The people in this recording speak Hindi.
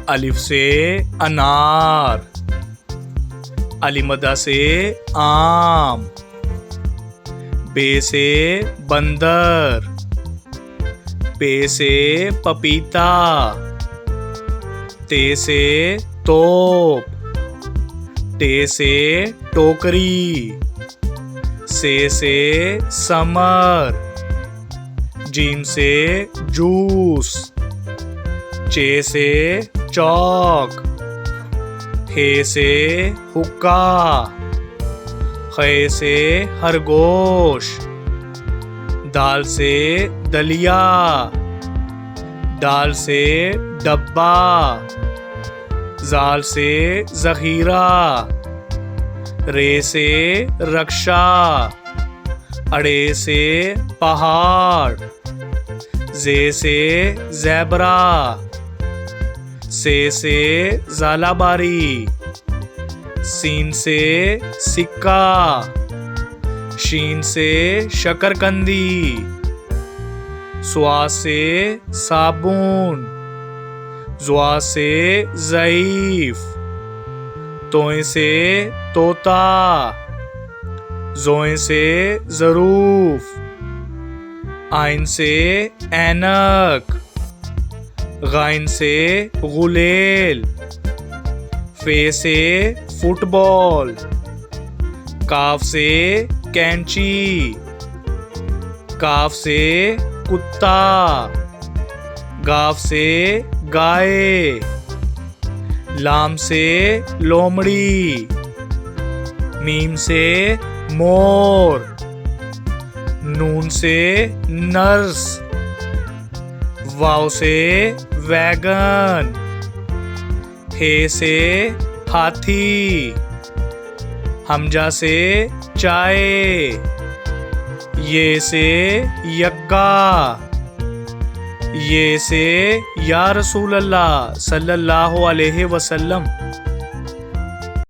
अलिफ से अनार, अलिमदा से आम, बे से बंदर, पे से पपीता, ते से तोप, टे से टोकरी, से समर, जीम से जूस, चे से चौक, हे से हुक्का, खे से खरगोश, दाल से दलिया, डाल से डब्बा, जाल से जखीरा, रे से रक्षा, अड़े से पहाड़, जे से ज़ेबरा, से ज़ालाबारी, सीन से सिक्का, शीन से शकरकंदी, स्वा से साबुन, ज़्वा से ज़ईफ, तोए से तोता, ज़ोए से ज़रूफ, आइन से ऐनक, गाइन से गुलेल, फे से फुटबॉल, काफ से कैंची, काफ से कुत्ता, गाफ से गाय, लाम से लोमड़ी, मीम से मोर, नून से नर्स, वाव से वैगन, हे से हाथी, हमजा से चाय, ये से यक्का, ये से या रसूल अल्लाह सल्लल्लाहु अलैहि वसल्लम।